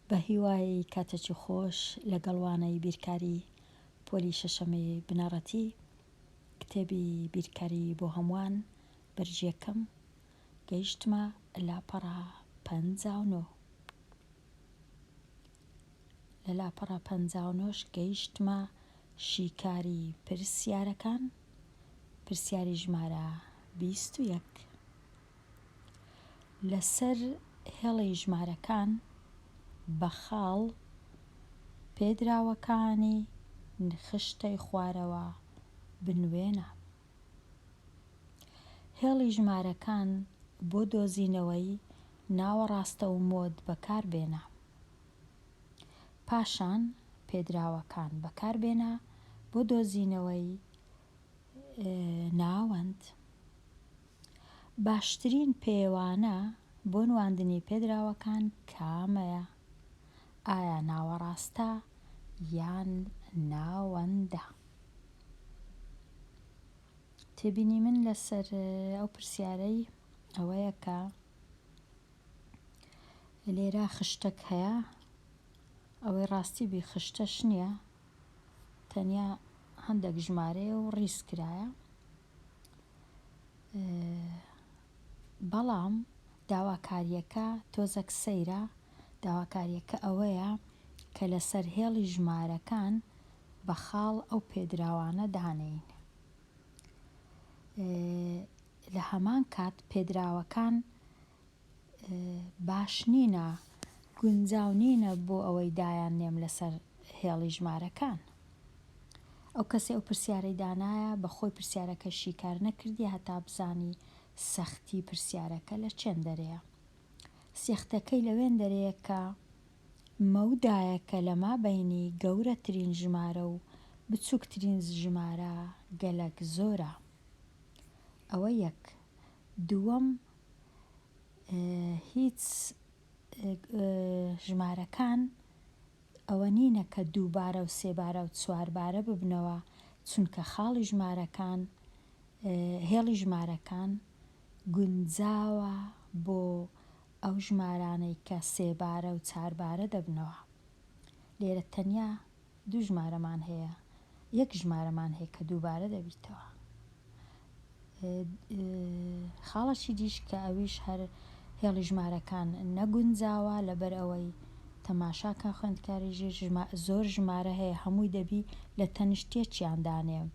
بە هیوای کاتێکی خۆش لەگەڵوانەی بیرکاری پۆلی شەشەمەی بنەڕەتی کتێبی بیرکاری بۆ هەمووان بەرژیەکەم گەیشتمە لاپەڕە 59 لە لاپەڕە 59 گەیشتمە شیکاری پرسیارەکان پرسیاری ژمارە 21 لەسەر هێڵی ژمارەکان بە خاڵ پێدراوەکانی خشتەی خوارەوە بنوێنە. هێڵی ژمارەکان بۆ دۆزینەوەی ناوەڕاستە و مۆد بەکاربێنە. پاشان پێدراوەکان بەکاربێنە بۆ دۆزینەوەی ناوەند. باشترین پێوانە بۆ نواندنی پێدراوەکان کامەیە؟ ئایا ناوەڕاستە یان ناوەندە؟ تێبینی من لەسەر ئەو پرسیارەی ئەوەیە کە لێرە خشتێک هەیە، ئەوەی ڕاستی بی خشتەش نییە، تەنیا هەندێک ژمارەیە و ڕیز کرایە، بەڵام داواکاریەکە تۆزێک سەیرە. داواکاریەکە ئەوەیە کە لەسەر هێڵی ژمارەکان بە خاڵ ئەو پێدراوانە دانین. لە هەمان کات پێدراوەکان باش نینە، گونجاو نینە بۆ ئەوەی دایانێم لەسەر هێڵی ژمارەکان. ئەو کەسێ ئەو پرسیارەی دانایە بە خۆی پرسیارەکە شیکار نەکردی هەتا بزانی سەختی پرسیارەکە لە چێن دەرەیە. سێختەکەی لەوێن دەرەیە کە مەودایە کە لە مابەینی گەورەترین ژمارە و بچووکترین ژمارە گەلک زۆرە. ئەوە یەک. دووەم، هیچ ژمارەکان ئەوە نینە کە دووبارە و سێبارە و چواربارە ببنەوە، چونکە خاڵی ژمارەکان هێڵی ژمارەکان گونجاوە بۆ ئەو ژمارانەی کە سێبارە و چاربارە دەبنەوە. لێرە تەنیا دوو ژمارەمان هەیە، یەک ژمارەمان هەیە کە دووبارە دەبیتەوە. خاڵەکی دیش کە ئەویش هەر هێڵی ژمارەکان نەگونجاوە لەبەر ئەوەی تەماشاکە خوێندکاری زۆر ژمارە هەیە، هەمووی دەبی لە تەنیشتێکیان دانێم: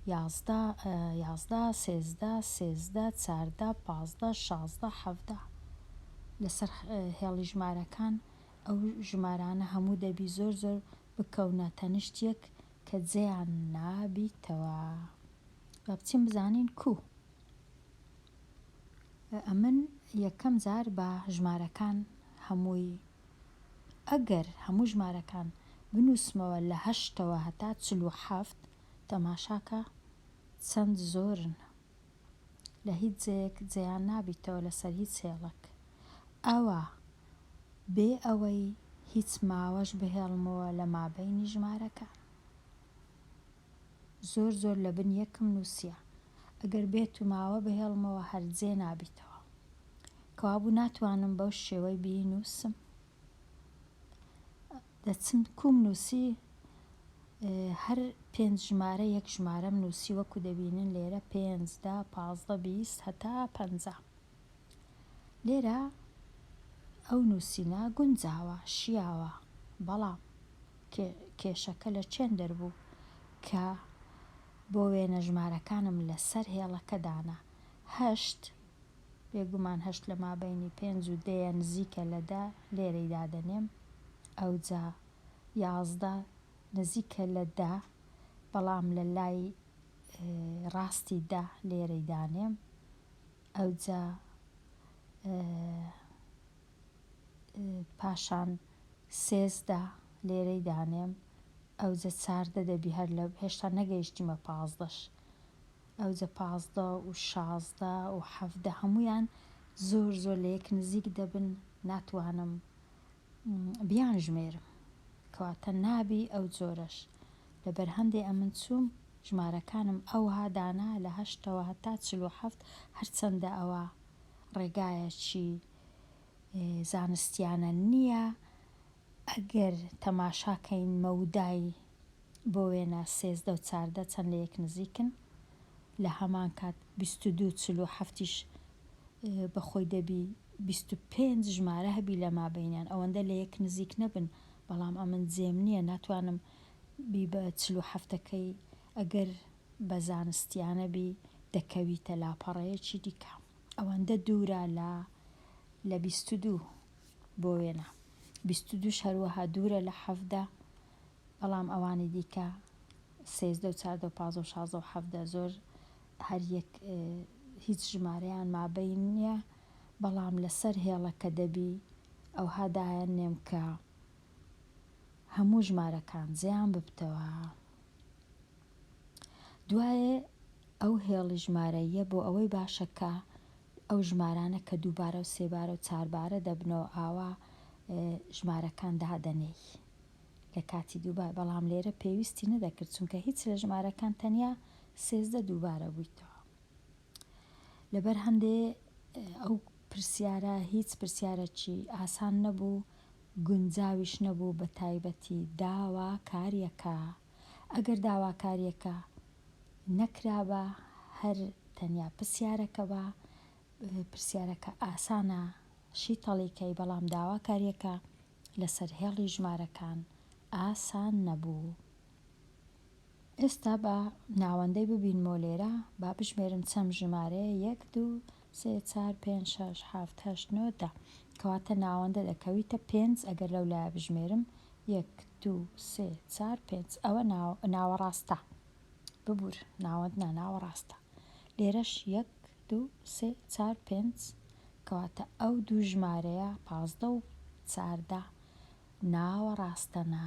11 13 13 14 15 16 17. لەسەر هێڵی ژمارەکان ئەو ژمارانە هەموو دەبی زۆر زۆر بکەونە تەنیشتێک کە جێیان نابیتەوە. با بچین بزانین کو. ئەمن یەکەم جار بە ژمارەکان هەمووی، ئەگەر هەموو ژمارەکان بنووسمەوە لە 8ەوە هەتا 47، تەماشاکە چەند زۆرن، لە هیچ جێیەک جێیان نابیتەوە لەسەر هیچ هێڵێک. ئەوە بێ ئەوەی هیچ ماوەش بهێڵمەوە لە مابەینی ژمارەکان. زۆر زۆر لە بن یەکم نووسیە، ئەگەر بێت و ماوە بهێڵمەوە هەرجێ نابیتەوە. کەوابوو ناتوانم بەو شێوەی بینووسم. دەچم کوم نووسی، هەر 5 ژمارە یەک ژمارەم نووسی، وەکو دەبینن لێرە 5 10 15 20 هەتا 50. لێرە ئەو نووسینە گونجاوە، شیاوە، بەڵام کێشەکە لە چێن دەربوو کە بۆ وێنە ژمارەکانم لەسەر هێڵەکە دانا. 8 بێگومان 8 لە مابەینی 5 و 10 نزیکە لە 10، لێرەی دادەنێم. ئەوجا 11 نزیکە لە 10، بەڵام لە لای ڕاستی 10 لێرەی دانێم. ئەوجا پاشان 13 لێرەی دانێم. ئەوجا 14 دەبی، هەر لە هێشتا نەگەیشتیمە 15ش. ئەوجا 15 و 16 و 17 هەمویان زۆر زۆر لە یەک نزیک دەبن، ناتوانم بیان ژمێرم، کەواتە نابی ئەو جۆرەش. لەبەر هەندێ ئەمن چووم ژمارەکانم ئەوها دانا لە 8ەوە هەتا 47، هەرچەندە ئەوە ڕێگایەکی زانستیانە نییە، ئەگەر تەماشاکەین مەودای بۆ وێنە 13 و 14 چەند لە یەک نزیکن لە هەمان کات 22 47ش بەخۆی دەبی 25 ژمارە هەبی لە مابینیان ئەوەندە لە یەک نزیک نەبن بەڵام ئەمن جێم نییە ناتوانم بی بە 47ەکەی ئەگەر بە زانستیانە بی دەکەویتە لاپەڕەیەکی دیکە ئەوەندە دوورە لە 22 بۆ وێنە 22 هەروەها دوورە لە 7 بەڵام ئەوانی دیکە 13 و 14 و 15 و 16 و 17 زۆر هەر یەک هیچ ژمارەیان مابین نییە بەڵام لەسەر هێڵەکە دەبی ئەو هادایان نێم کە هەموو ژمارەکان جێیان ببتەوە دوایێ ئەو هێڵی ژمارەیە بۆ ئەوەی باشەکە ئەو ژمارانە کە دووبارە و سێبارە و چاربارە دەبنەوە ئاوا ژمارەکان دادەنێی لە کاتی دووبار بەڵام لێرە پێویستی نەدەکرد چونکە هیچ لە ژمارەکان تەنیا 13 دووبارە بوویتەوە لەبەر هەندێ ئەو پرسیارە هیچ پرسیارەکی ئاسان نەبوو گونجاویش نەبوو بە تایبەتی داواکاریەکە ئەگەر داواکاریەکە نەکرابە هەر تەنیا پرسیارەکە بە پرسیارەکە ئاسانە شیتەڵیکەی بەڵام داواکاریەکە لەسەر هێڵی ژمارەکان ئاسان نەبوو ئێستا بە ناوەندەی ببینمەوە لێرە با بژمێرم چەند ژمارەیە 1 2 3 4 5 6 7 8 9 10 کەواتە ناوەندە دەکەویتە 5 ئەگەر لەو لایە بژمێرم 1 2 3 4 5 ئەوە ناوەڕاستە ببوور ناوەند ناوەڕاستە لێرەش 1 2 3 4 5 کەواتە ئەو دوو ژمارەیە 15 و 14 ناوەڕاستەنە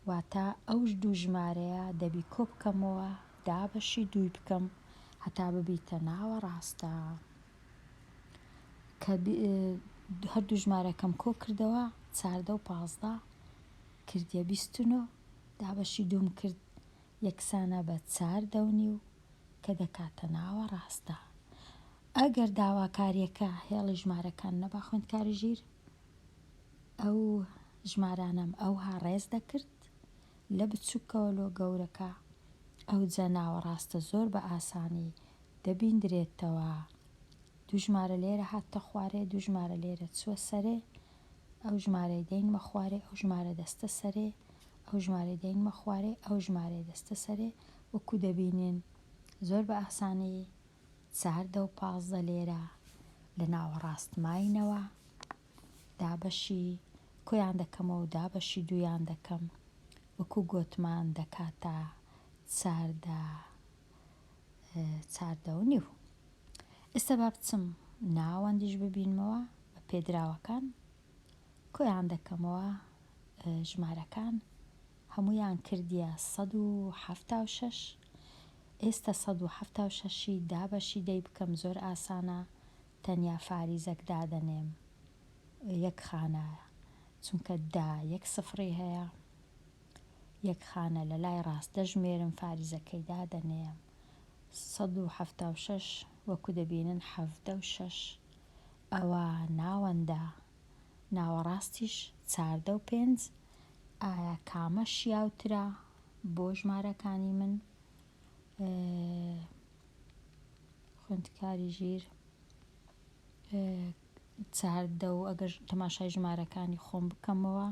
واتە ئەو دوو ژمارەیە دەبی کۆ بکەمەوە دابەشی دووی بکەم هەتا ببیتە ناوەڕاستە کە هەردوو ژمارەکەم کۆ کردەوە 14 و 15 کردیە 29 دابەشی دووم کرد یەکسانە بە 4.5 کە دەکاتە ناوەڕاستە ئەگەر داواکاریەکە هێڵی ژمارەکان نەبا خوێندکاری ژیر ئەو ژمارانم ئەوها ڕێز دەکرد لە بچووکەوە لۆ گەورەکە ئەو جە ناوەڕاستە زۆر بە ئاسانی دەبیندرێتەوە دوو ژمارە لێرە هاتە خوارێ دوو ژمارە لێرە چووە سەرێ ئەو ژمارەی دەینمە خوارێ ئەو ژمارە دەستە سەرێ ئەو ژمارەی دەینمە خوارێ ئەو ژمارەی دەستە سەرێ وەکو دەبینین زۆر بە ئاسانی 14 و 15 لێرە لە ناوەڕاست ماینەوە دابەشی کۆیان دەکەمەوە و دابەشی دوویان دەکەم وەکو گۆتمان دەکاتە 14.5 ئێستا با بچم ناوەندیش ببینمەوە بە پێدراوەکان کۆیان دەکەمەوە ژمارەکان هەمویان کردیە 176 ئێستا 176 دابەشی دەی بکەم زۆر ئاسانە تەنیا فاریزەک دادەنێم یەک خانە چونکە دا یەک سفری هەیە یەک خانە لە لای ڕاست دەژمێرم فاریزەکەی دادەنێم 176 وەکو دەبینن 76 ئەوە ناوەندە ناوەڕاستیش 14 و 5 ئایا کامە شیاوترە بۆ ژمارەکانی من خوێندکاری ژیر 14 و ئەگەر تەماشای ژمارەکانی خۆم بکەمەوە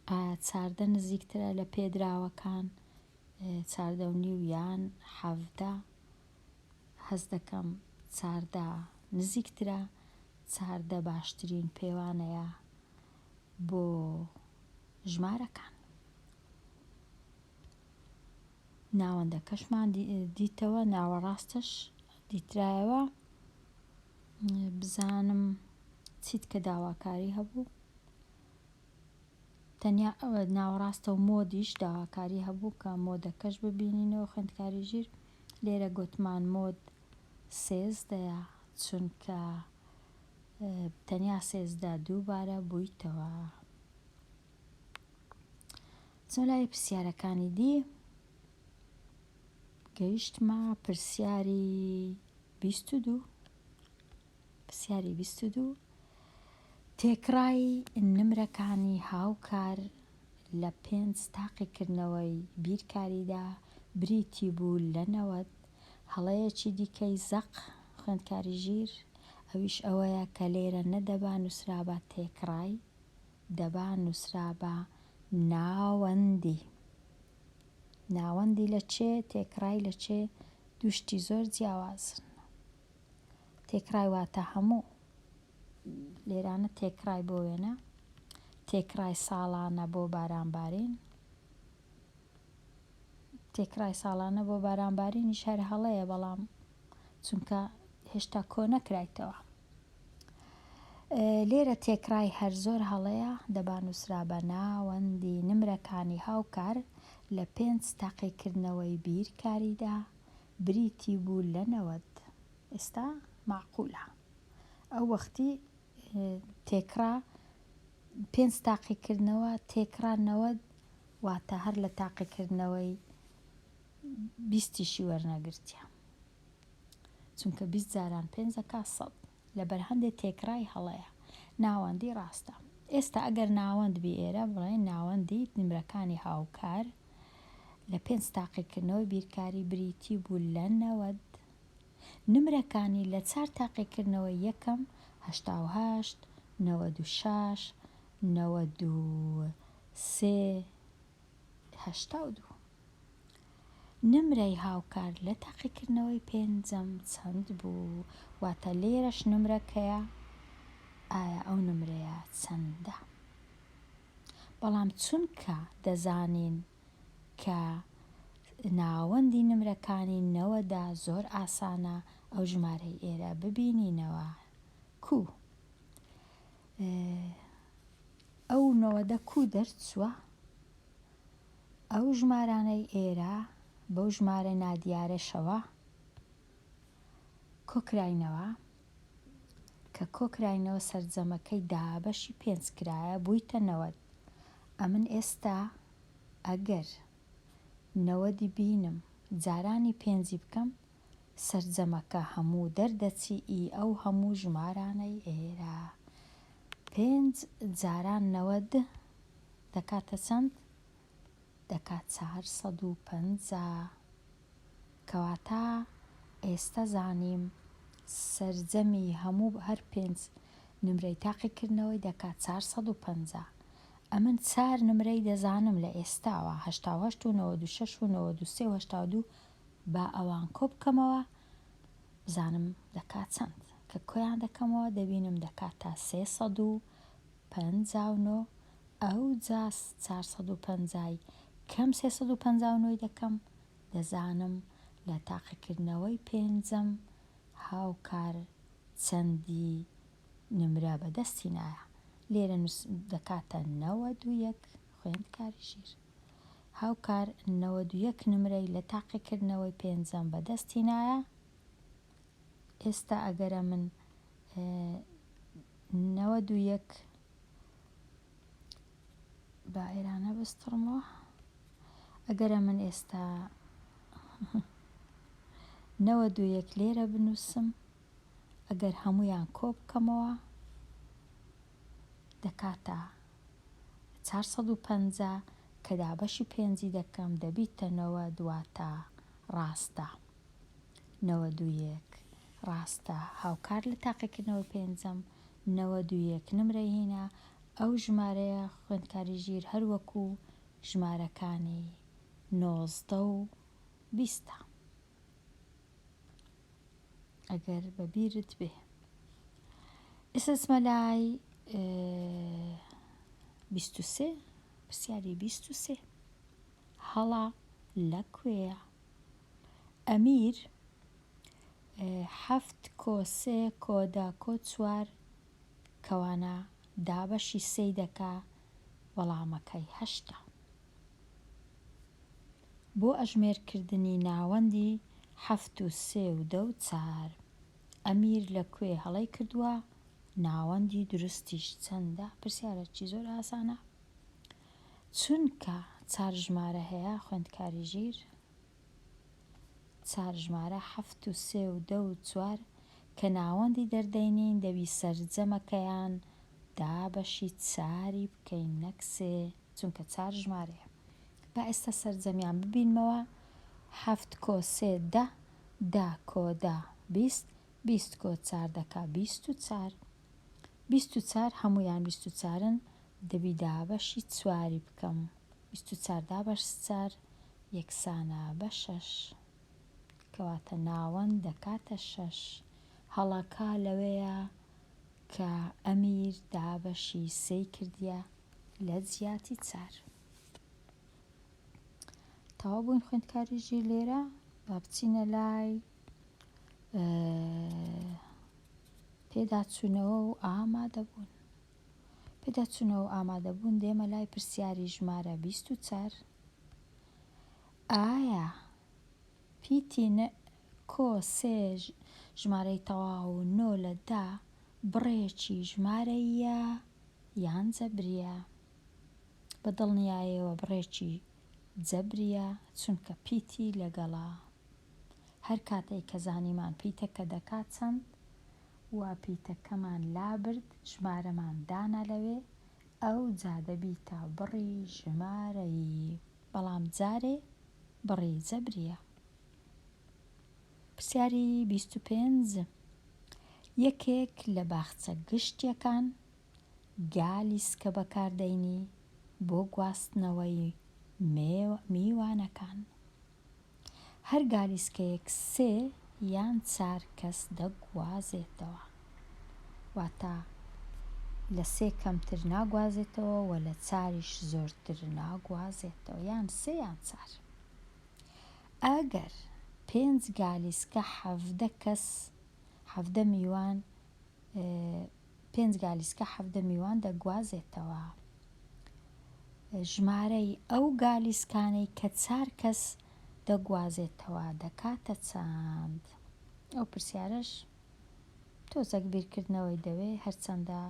14 نزیکترە لە پێدراوەکان 14.5 یان 17 هەز دەکەم 14 نزیکترە 14 باشترین پێوانەیە بۆ ژمارەکان ناوەندەکەشمان دیتەوە ناوەڕاستش دیترایەوە بزانم چیت کە داواکاری هەبوو تەنیا ناوەڕاستە و مۆدیش داواکاری هەبوو کە مۆدەکەش ببینینەوە خوێندکاری ژیر لێرە گوتمان مۆد 13 چونکە تەنیا 13 دووبارە بوویتەوە چۆن لای پرسیارەکانی دی گەیشتمە پرسیاری 22 پرسیاری 22 تێکڕای نمرەکانی هاوکار لە 5 تاقیکردنەوەی بیرکاریدا بریتی بوو لە 90. هەڵەیەکی دیکەی زەق خوێندکاری ژیر ئەویش ئەوەیە کە لێرە نەدەبا نووسرا بە تێکڕای، دەبا نووسرا بە ناوەندی. ناوەندی لە چێ؟ تێکڕای لە چێ؟ دووشتی زۆر جیاوازن. تێکڕای واتە هەموو. لێرانە تێکڕای بۆ وێنە، تێکڕای ساڵانە بۆ بارانبارین. تێکڕای ساڵانە بۆ بارانبارینیش هەر هەڵەیە، بەڵام چونکە هێشتا کۆ نەکرایتەوە. لێرە تێکڕای هەر زۆر هەڵەیە، دەبا نووسرا بە ناوەندی نمرەکانی هاوکار لە 5 تاقیکردنەوەی بیرکاریدا بریتی بوو لە 90. ئێستا معقولە. ئەو وەختی تێکڕا 5 تاقیکردنەوە تێکڕا 90 واتە هەر لە تاقیکردنەوەی 20یشی وەرنەگرتیە، چونکە 20 جاران 5 دەکا 100. لەبەر هەندێک تێکڕای هەڵەیە. ناوەندی ڕاستە. ئێستا ئەگەر ناوەند بی ئێرە بڵێن ناوەندی نمرەکانی هاوکار لە 5 تاقیکردنەوەی بیرکاری بریتی بوو لە 90. نمرەکانی لە 4 تاقیکردنەوەی یەکەم 88، 96، 93، 82. نمرەی هاوکار لە تاقیکردنەوەی پێنجەم چەند بوو؟ واتە لێرەش نمرەکەیە، ئایا ئەو نمرەیە چەندە؟ بەڵام چونکە دەزانین کە ناوەندی نمرەکانی 90دا زۆر ئاسانە ئەو ژمارەی ئێرە ببینینەوە. کو ئەو 90 کو دەرچووە؟ ئەو ژمارانەی ئێرە بەو ژمارە نادیارەشەوە کۆکراینەوە، کە کۆکراینەوە سەرجەمەکەی دابەشی 5 کرایە بوویتە 90. ئەمن ئێستا ئەگەر 90 بینم جارانی 5 بکەم سەرجەمەکە هەموو دەردەچی ئەو هەموو ژمارانەی ئێرە. 5 جاران 90 دەکاتە چەند؟ دەکات 450. کەواتە ئێستا زانیم سەرجەمی هەموو هەر 5 نمرەی تاقیکردنەوەی دەکات 450. ئەمن 4 نمرەی دەزانم لە ئێستاوە 88 و 96 و 93 و 82 با ئەوان کۆ بکەمەوە بزانم دەکات چەند. کە کۆیان دەکەمەوە دەبینم دەکات تا 359. ئەو جا 450 کەم 359 دەکەم دەزانم لە تاقیکردنەوەی پێنجەم هاوکار چەندی نمرە بەدەستی نایە. لێرە دەکاتە 91. خوێندکاری ژیر هاوکار 91 نمرەی لە تاقیکردنەوەی پێنجەم بەدەستی نایە. ئێستا ئەگەرە من 91 با ئێرانە بستڕمەوە، ئەگەرە من ئێستا 91 لێرە بنووسم، ئەگەر هەمویان کۆ بکەمەوە دەکاتە 450 کە دابەشی 5 دەکەم دەبیتە 90. دواتە ڕاستە 91 ڕاستە. هاوکار لە تاقیکردنەوەی پێنجەم 91 نمرەی هێنا. ئەو ژمارەیە خوێندکاری ژیر هەروەکو ژمارەکانی 19 و 20 ئەگەر بەبیرت بێ. ئێستا چمە لای 23. پرسیاری 23 هەڵا لەکوێیە؟ ئەمیر 7 کۆ 3 کۆ 10 کۆ 4 کەوانە دابەشی 3 دەکا وەڵامەکەی 8. بۆ ئەژمێرکردنی ناوەندی 7 و 3 و 10 و 4 ئەمیر لەکوێ هەڵەی کردووە؟ ناوەندی دروستیش چەندە؟ پرسیارێکی زۆر ئاسانە. چونکە 4 ژمارە هەیە خوێندکاری ژیر، 4 ژمارە 7 و 3 و 10 و 4 کە ناوەندی دەردەینین دەبی سەرجەمەکەیان دابەشی چاری بکەین نەک سێ، چونکە چار ژمارەیە. با ئێستا سەرجەمیان ببینمەوە. 7 کۆ 3 10، 10 کۆ 10 20، 20 کۆ 4 دەکا 24. 24 هەمویان 24ن، دەبی دابەشی چواری بکەم. 24 دابەش 4 یەکسانە بە 6، کەواتە ناوەند دەکاتە 6. هەڵەکا لەوەیە کە ئەمیر دابەشی سێی کردیە لە جیاتی 4. تەواو بووین خوێندکاریژی لێرە. با بچینە لای پێداچوونەوە و ئامادەبوون. پێداچوونەوە و ئامادەبوون دێمە لای پرسیاری ژمارە 24. ئایا پیتی کۆ 3 ژمارەی تەواو و 9 لە 10 بڕێکی ژمارەیە یان جەبریە؟ بەدڵنیاییەوە بڕێکی جەبریە، چونکە پیتی لەگەڵا. هەر کاتێک کە زانیمان پیتەکە دەکات چەند، وا پیتەکەمان لابرد، ژمارەمان دانا لەوێ، ئەو جا دەبیتە بڕی ژمارەیی، بەڵام جارێ بڕی جەبریە. پرسیاری 25. یەکێک لە باخچە گشتیەکان گالیسکە بەکاردەینی بۆ گواستنەوەی میوانەکان. هەر گالیسکەیەک 3 یان 4 کەس دەگوازێتەوە، واتە لە 3 کەمتر ناگوازێتەوە و لە 4ش زۆرتر ناگوازێتەوە، یان 3 یان 4. ئەگەر 5 گالیسکە 17 کەس 17 میوان 5 گالیسکە 17 میوان دەگوازێتەوە، ژمارەی ئەو گالیسکانەی کە 4 کەس دەگوازێتەوە دەکاتە چەند؟ ئەو پرسیارەش تۆزێک بیرکردنەوەی دەوێ، هەرچەندە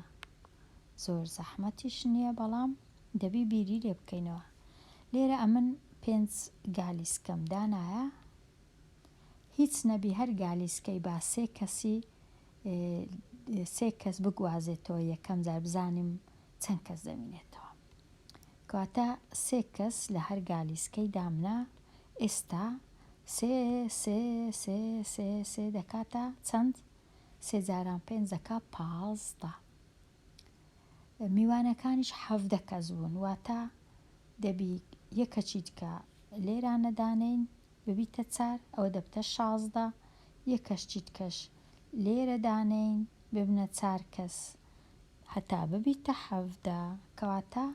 زۆر زەحمەتیش نییە، بەڵام دەبی بیری لێ بکەینەوە. لێرە ئەمن 5 گالیسکەم دانایە، هیچ نەبی هەر گالیسکەی با 3 کەسی 3 کەس بگوازێتەوە یەکەم جار بزانیم چەند کەس دەمینێتەوە. کەواتە 3 کەس لە هەر گالیسکەی دامنا. ئێستا 3 دەکاتە چەند؟ 3 جاران 5 دەکا 15. میوانەکانیش 17 کەس بوون، واتە دەبی یەکەچی دیکە لێرانە دانین ببیتە 4، ئەوە دەبتە 16. یەکەشتی دیکەش لێرە دانین ببنە 4 کەس هەتا ببیتە 17، کەواتە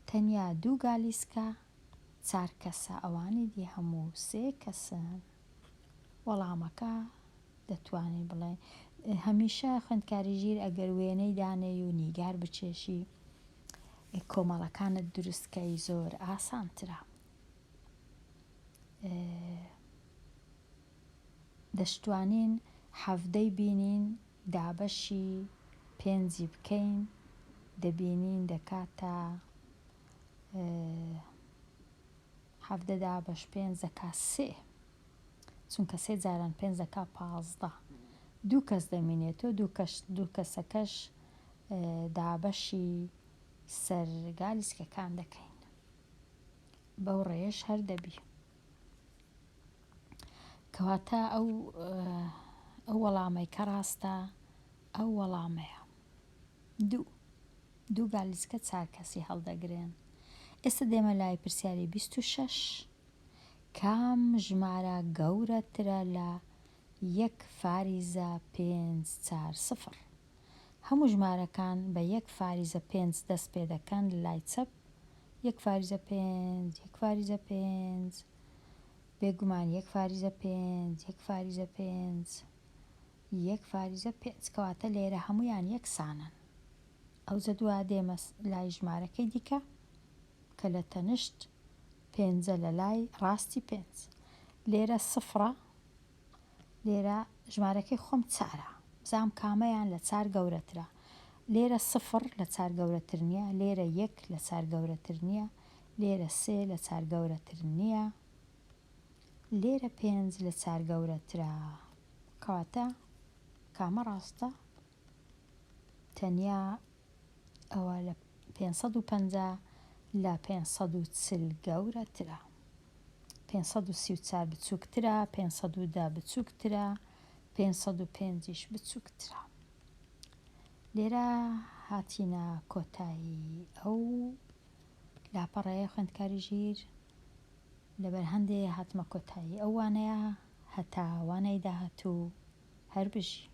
تەنیا 2 گالیسکە 4 کەسە، ئەوانی دی هەموو 3 کەسن. وەڵامەکە دەتوانین بڵێن هەمیشە خوێندکاری ژیر ئەگەر وێنەی دانەی و نیگار بچێشی کۆمەڵەکانت دروستکەی زۆر ئاسانترە. دەشتوانین 17 بینین دابەشی 5 بکەین، دەبینین دەکاتە 17 دابەش 5 دەکا 3، چونکە 3 جاران 5 دەکا 15. 2 کەس دەمینێتەوە، 2 کەسەکەش دابەشی سەر گالیسکەکان دەکەین، بەو ڕێژ هەر دەبی. کەواتە ئەو وەڵامەی کە ڕاستە ئەو وەڵامەیە 2 گالیسکە 4 کەسی هەڵدەگرێن. ئێستا دێمە لای پرسیاری 26. کام ژمارە گەورەترە لە 1 فاریزە 5 4 0؟ هەموو ژمارەکان بە 1 فاریزە 5 دەست پێ دەکەن لە لای چەپ. 1 فاریزە 5 1 فاریزە 5 بێگومان 1 فاریزە 5 1 فاریزە 5 1 فاریزە 5، کەواتە لێرە هەمویان یەکسانن. ئەوجە دووە دێمە لای ژمارەکەی دیکە کە لە تەنشت 5 لە لای ڕاستی 5. لێرە 0، لێرە ژمارەکەی خۆم 4، بزانم کامەیان لە 4 گەورەترە. لێرە 0 لە 4 گەورەتر نییە، لێرە 1 لە 4 گەورەتر نییە، لێرە 3 لە 4 گەورەتر نییە، لێرە 5 لە 4 گەورەترە. کەواتە کامە ڕاستە؟ تەنیا ئەوە لە 550 لە 540 گەورەترە، 534 بچووکترە، 510 بچووکترە، 505ش بچووکترە. لێرە هاتیینە کۆتایی ئەو لاپەڕەیە خوێندکاری ژیر، لەبەر هەندێ هاتمە کۆتایی ئەو وانەیە هەتا وانەی داهاتوو هەر بژی.